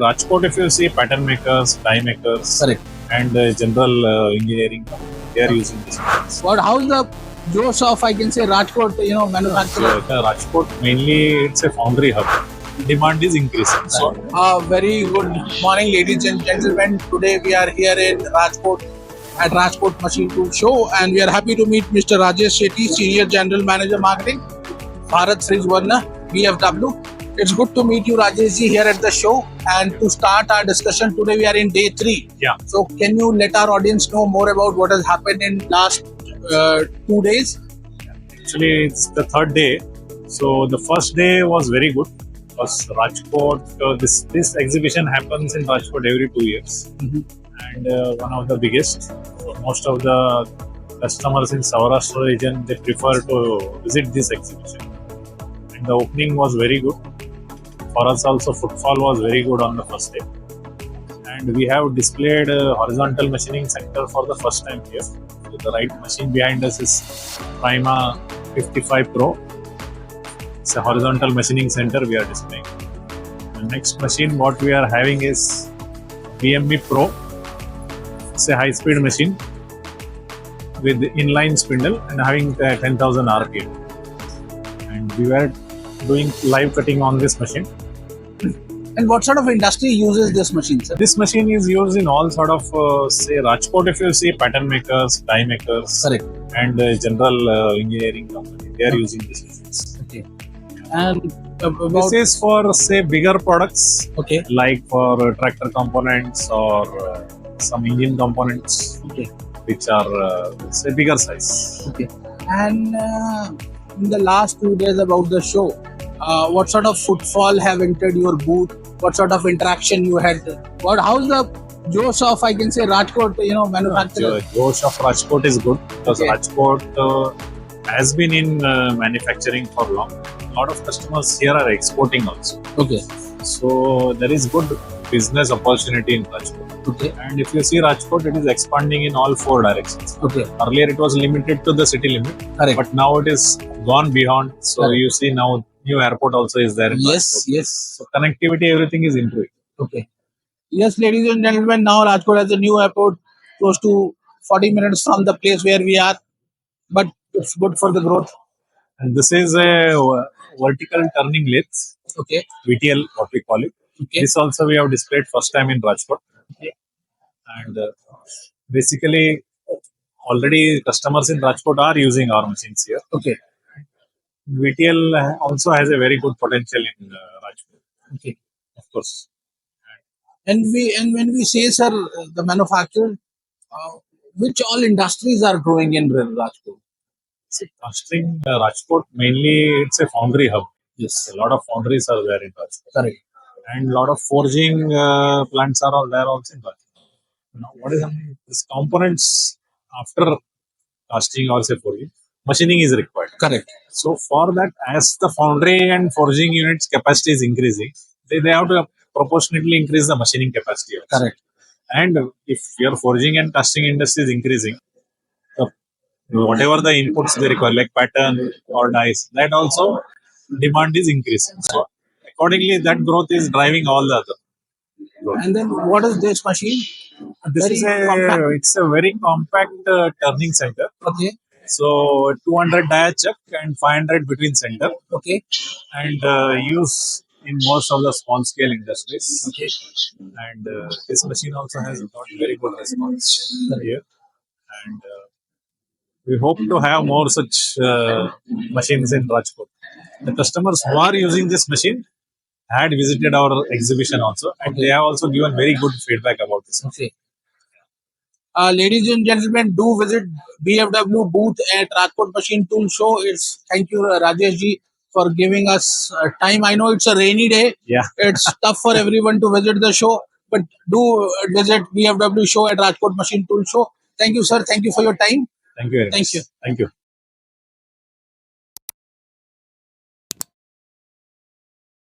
Rajkot, if you see pattern makers, die makers, Correct. and general engineering, they are using this. But how's the Josh of, I can say, Rajkot, manufacturer? Rajkot mainly it's a foundry hub. Demand is increasing. So Very good morning, ladies and gentlemen. Today we are here in Rajkot at Rajkot Machine Tools Show, and we are happy to meet Mr. Rajesh Shetty, Senior General Manager Marketing, Bharat Fridge Varna, BFW. It's good to meet you, Rajesh ji, here at the show. And to start our discussion today, we are in day 3. Yeah. So can you let our audience know more about what has happened in last 2 days? actually it's the third day. So the first day was very good. Because Rajkot, this exhibition happens in Rajkot every 2 years, and one of the biggest. So most of the customers in Saurashtra region, they prefer to visit this exhibition. And the opening was very good. For us also, footfall was very good on the first day. And we have displayed a horizontal machining center for the first time here. So the right machine behind us is Prima 55 Pro. It's a horizontal machining center we are displaying. The next machine what we are having is BMB Pro. It's a high-speed machine with inline spindle and having 10,000 RPM. And we were doing live cutting on this machine. And what sort of industry uses this machine, sir? This machine is used in all sort of, say, Rajkot, if you see pattern makers, die makers, Correct. and general engineering company, they are using this machine. Okay. And This is for, say, bigger products, okay. like for tractor components or some engine components, Okay. which are, say, bigger size. Okay. And in the last 2 days about the show, what sort of footfall have entered your booth? What sort of interaction you had? How's the Josh of, I can say, Rajkot, manufacturer? Josh of Rajkot is good because Okay. Rajkot has been in manufacturing for long. A lot of customers here are exporting also. Okay. So there is good business opportunity in Rajkot. Okay. And if you see Rajkot, it is expanding in all 4 directions. Okay. Earlier it was limited to the city limit, Correct. but now it is gone beyond. So Correct. you see now new airport also is there in Yes. Rajkot. Yes. So connectivity, everything is improving. Okay. Yes, ladies and gentlemen, now Rajkot has a new airport close to 40 minutes from the place where we are. But it's good for the growth. And this is a vertical turning lathe, Okay. VTL, what we call it. Okay. This also we have displayed first time in Rajkot. Okay. And basically, already customers in Rajkot are using our machines here. Okay. VTL also has a very good potential in Rajkot, Okay. of course. And when we say, sir, the manufacturer, which all industries are growing in Rajkot? See, casting Rajkot mainly it's a foundry hub. Yes. A lot of foundries are there in Rajkot. Correct. And a lot of forging plants are all there also in Rajkot. Now, what is happening? These components after casting or say forging, machining is required. Correct. So for that, as the foundry and forging units capacity is increasing, they have to proportionately increase the machining capacity also. Correct. And if your forging and casting industry is increasing, whatever the inputs they require, like pattern or dies, that also demand is increasing. So accordingly, that growth is driving all the other. And then what is this machine? This Very is compact. it's a very compact turning center. Okay. So 200 die chuck and 500 between center, Okay. and use in most of the small scale industries. Okay. And this machine also has got very good response here. And we hope to have more such machines in Rajkot. The customers who are using this machine had visited our exhibition also, and they have also given very good feedback about this. Okay. Ladies and gentlemen, do visit BFW booth at Rajkot Machine Tools Show. Thank you, Rajesh ji, for giving us time. I know it's a rainy day. Yeah. It's tough for everyone to visit the show, but do visit BFW show at Rajkot Machine Tools Show. Thank you, sir. Thank you for your time. Thank you very much. Thank you. Thank you.